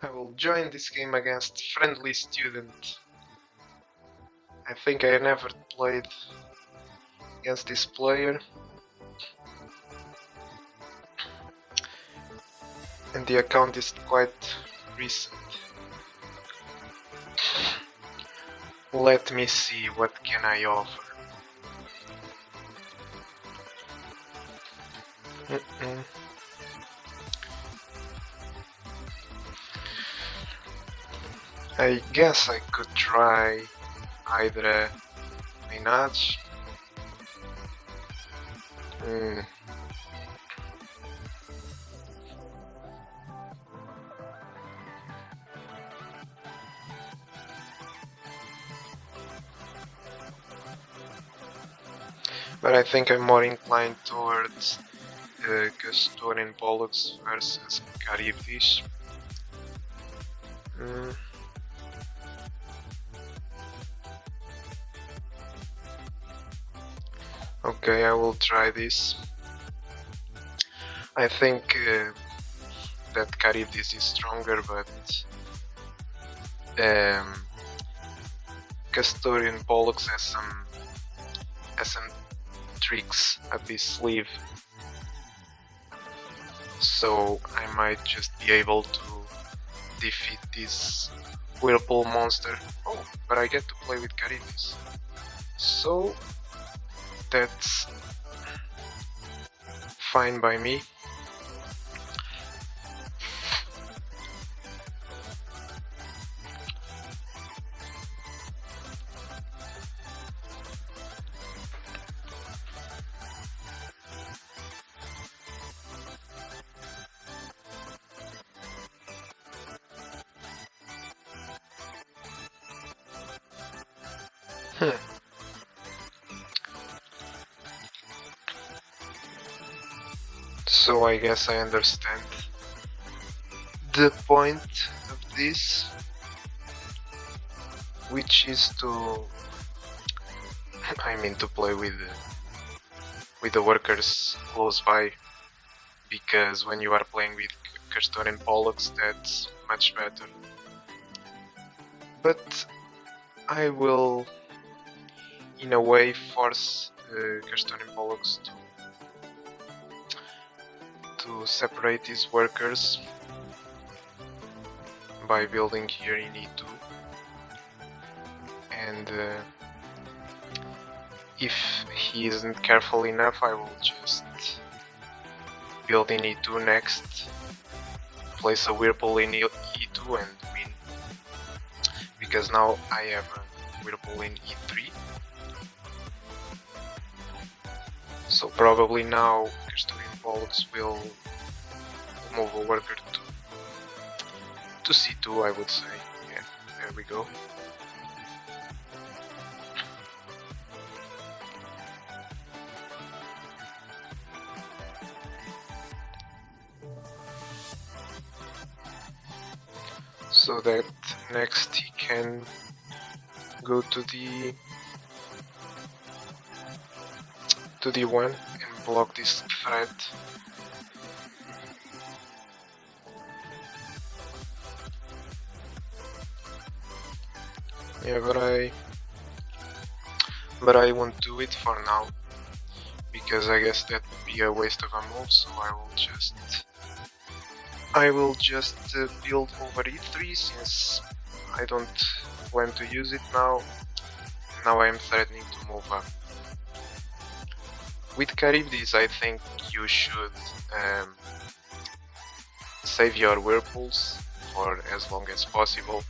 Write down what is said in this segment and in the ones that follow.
I will join this game against friendly student. I think I never played against this player. And the account is quite recent. Let me see what can I offer. I guess I could try either a Minaj. But I think I'm more inclined towards Castor Pollux versus Charybdis. Okay, I will try this. I think that Charybdis is stronger, but Castor Pollux has some tricks up his sleeve, so I might just be able to defeat this Whirlpool monster. Oh, but I get to play with Charybdis, so that's fine by me. So I guess I understand the point of this, which is to play with the workers close by, because when you are playing with Castor and Pollux, that's much better. But I will, in a way, force Castor and Pollux to separate these workers by building here in E2, and if he isn't careful enough, I will just build in E2 next, place a Whirlpool in E2 and win, because now I have a Whirlpool in E3. So probably now Castor Pollux will move a worker to C2, I would say. Yeah, there we go. So that next he can go to the D1 and block this threat. Yeah, but I won't do it for now, because I guess that would be a waste of a move. So I will just build over E3, since I don't plan to use it now. Now I am threatening to move up. With Charybdis, I think you should save your Whirlpools for as long as possible.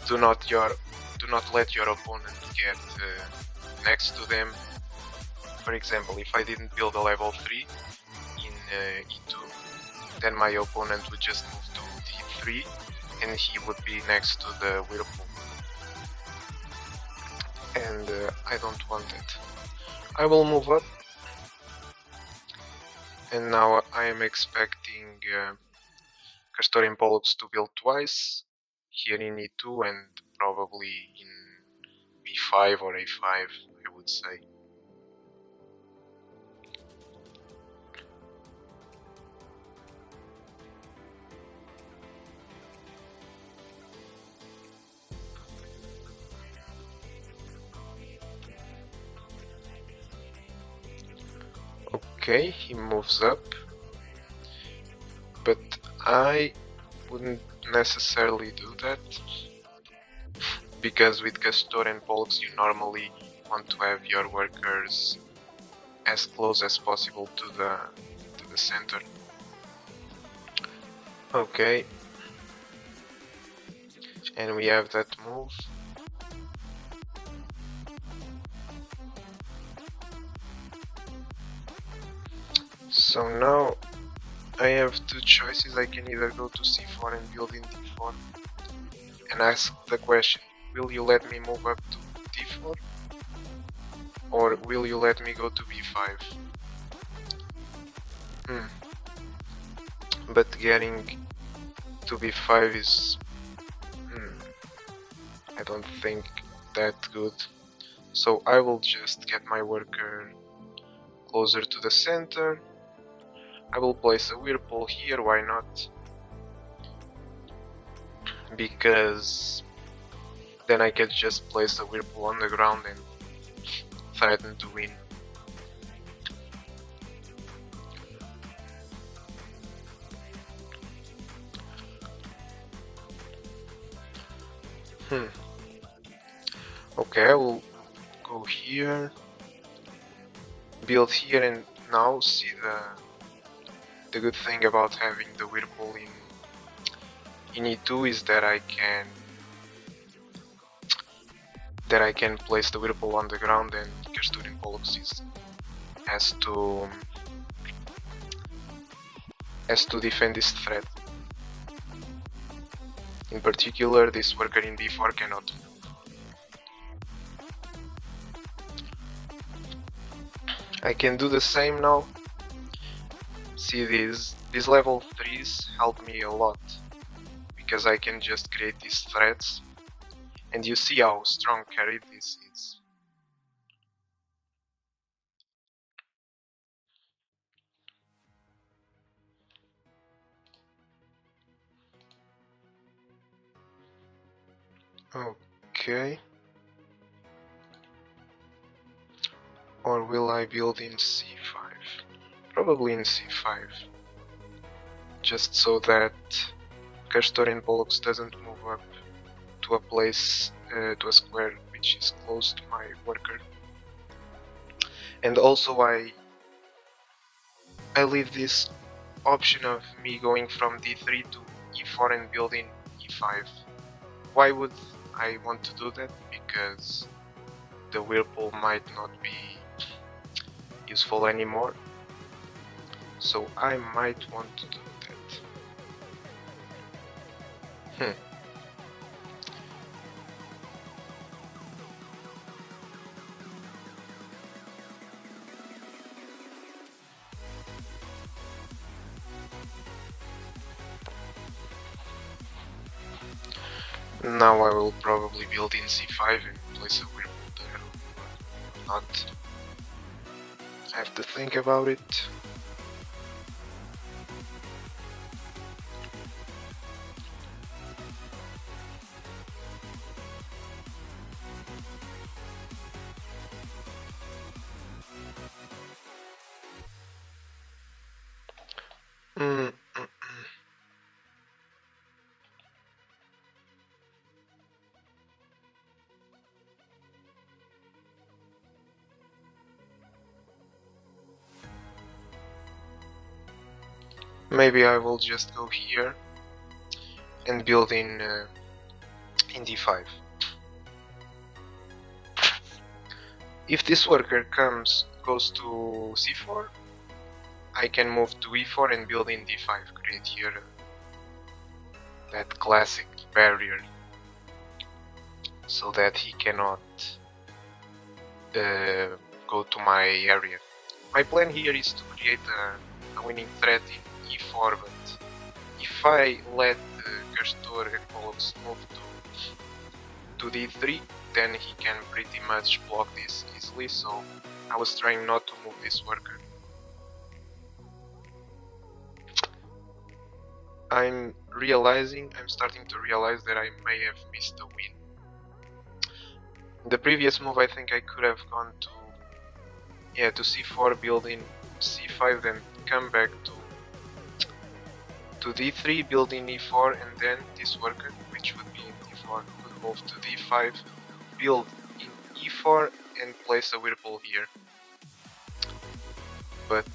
Do not let your opponent get next to them. For example, if I didn't build a level 3 in E2, then my opponent would just move to D3 and he would be next to the Whirlpool. And I don't want it. I will move up, and now I am expecting Castor Pollux to build twice, here in E2 and probably in B5 or A5, I would say. Okay, he moves up, but I wouldn't necessarily do that, because with Castor and Pollux you normally want to have your workers as close as possible to the center. Okay, and we have that move. So now I have two choices. I can either go to c4 and build in d4 and ask the question, will you let me move up to d4, or will you let me go to b5? But getting to b5 is I don't think that good, so I will just get my worker closer to the center. I will place a whirlpool here, why not? Because then I can just place a whirlpool on the ground and threaten to win. Okay, I will go here, build here, and now see the good thing about having the whirlpool in E2 is that I can place the whirlpool on the ground, and Castor Pollux has to defend this threat. In particular, this worker in b4 cannot move. I can do the same now. See, these level 3s help me a lot, because I can just create these threats, and you see how strong Charybdis is. Okay. Or will I build in c5? Probably in c5. Just so that Castor Pollux doesn't move up to a place, to a square which is close to my worker. And also I leave this option of me going from d3 to e4 and building e5. Why would I want to do that? Because the whirlpool might not be useful anymore, so I might want to do that. Now I will probably build in c5 and place a whirlpool there, or not. I have to think about it. Maybe I will just go here and build in d5. If this worker goes to c4, I can move to e4 and build in d5, create here that classic barrier, so that he cannot go to my area. My plan here is to create a winning threat in e4, but if I let Castor and Pollux move to d3, then he can pretty much block this easily, so I was trying not to move this worker. I'm starting to realize that I may have missed a win. In the previous move I think I could have gone to c4 building c5, then come back to d3, build in e4, and then this worker, which would be in d4, could move to d5, build in e4, and place a whirlpool here. But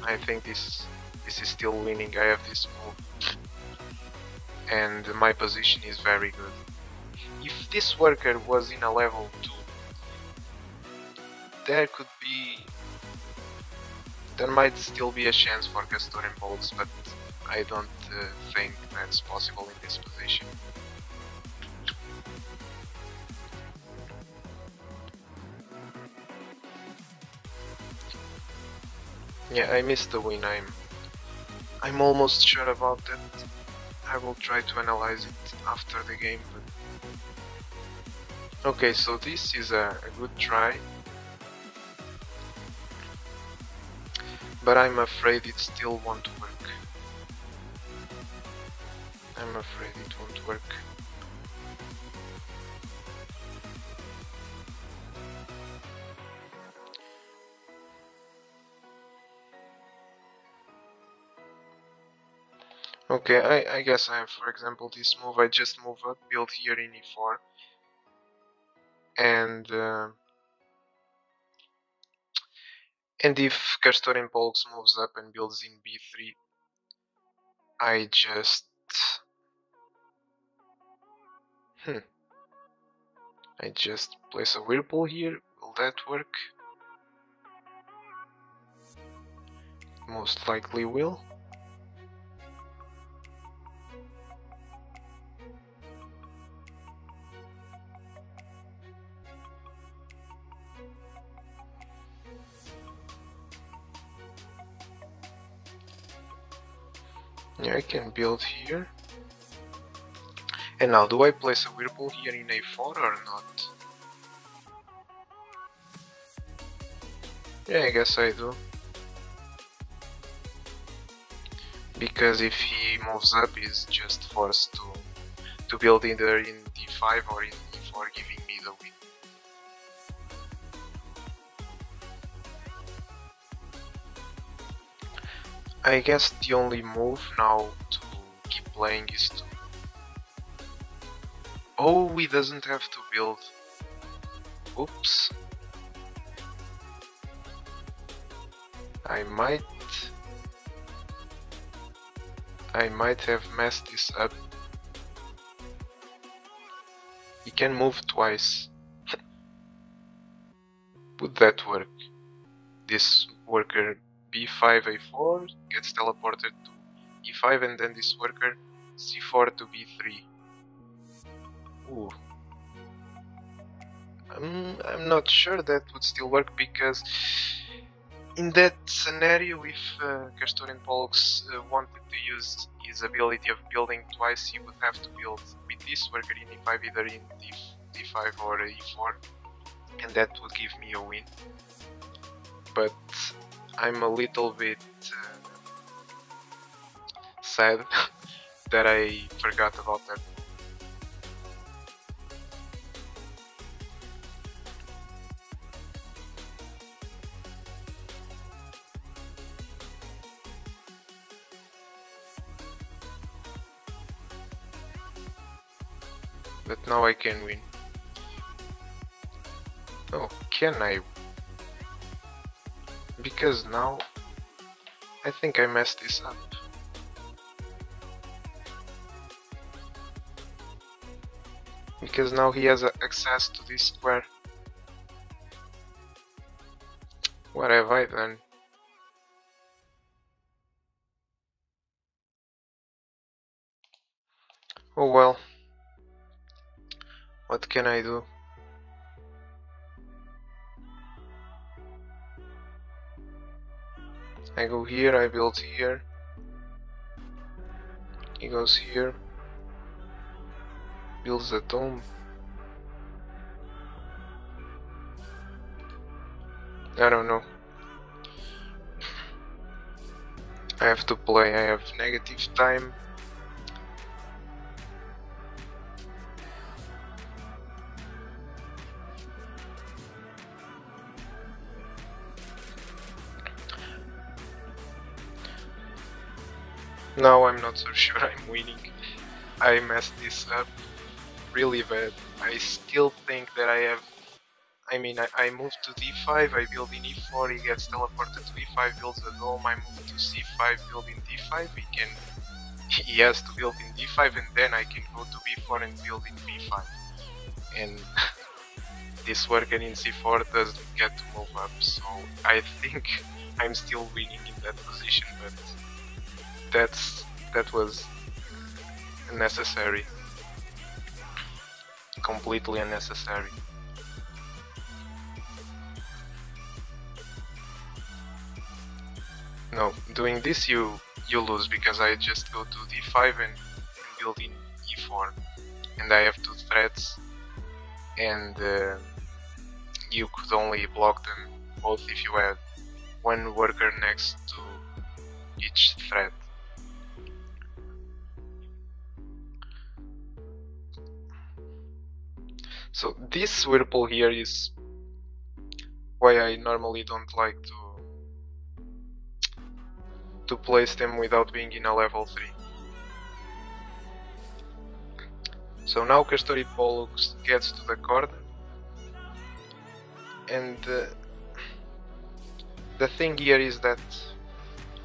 I think this is still winning. I have this move, and my position is very good. If this worker was in a level 2, there might still be a chance for Castor Pollux, but I don't think that's possible in this position. Yeah, I missed the win. I'm almost sure about that. I will try to analyze it after the game. But... okay, so this is a good try, but I'm afraid it still won't work. I'm afraid it won't work. Okay, I guess I have, for example, this move. I just move up, build here in e4, and if Castor Pollux moves up and builds in b3, I just place a whirlpool here. Will that work? Most likely will. Yeah, I can build here. And now, do I place a whirlpool here in a4 or not? Yeah, I guess I do. Because if he moves up, he's just forced to build either in d5 or in e4, giving me the win. I guess the only move now to keep playing is to... oh, he doesn't have to build. Oops. I might have messed this up. He can move twice. Would that work? This worker b5 a4 gets teleported to e5, and then this worker c4 to b3. Ooh. I'm not sure that would still work, because in that scenario, if Castor Pollux wanted to use his ability of building twice, he would have to build with this worker in e5 either in d5 or e4, and that would give me a win. But I'm a little bit sad that I forgot about that. But now I can win. Oh, can I? Because now I think I messed this up. Because now he has access to this square. What have I done? Oh well. What can I do? I go here, I build here. He goes here. Builds a tomb. I don't know. I have to play, I have negative time. Now I'm not so sure I'm winning. I messed this up really bad. I still think that I have... I mean, I move to d5, I build in e4, he gets teleported to e5, builds a dome, I move to c5, build in d5, he has to build in d5, and then I can go to b4 and build in b5. And this worker in c4 doesn't get to move up, so I think I'm still winning in that position, but that was unnecessary. Completely unnecessary. No, doing this you lose, because I just go to d5 and build in e4, and I have 2 threats, and you could only block them both if you had one worker next to each threat. So this Whirlpool here is why I normally don't like to place them without being in a level 3. So now Castor Pollux gets to the corner, and the thing here is that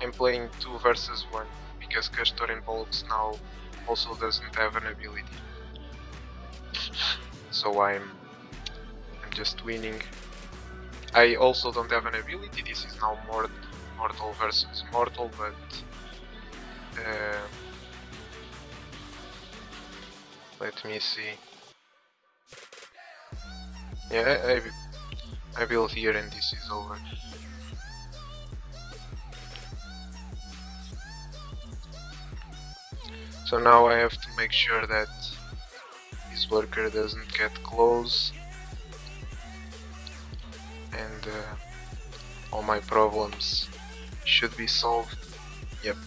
I'm playing 2 versus 1, because Castor Pollux now also doesn't have an ability. So I'm just winning. I also don't have an ability, this is now mortal versus mortal, but let me see. Yeah, I build here and this is over. So now I have to make sure that this worker doesn't get close, and all my problems should be solved. Yep,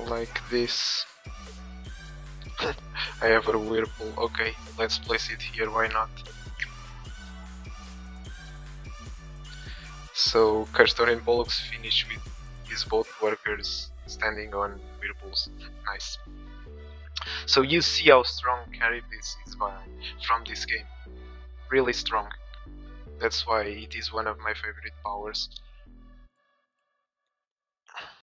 like this. I have a Whirlpool. Okay, let's place it here, why not? So Castor and Pollux finish with these both workers standing on Whirlpools. Nice. So you see how strong Charybdis is from this game. Really strong. That's why it is one of my favorite powers.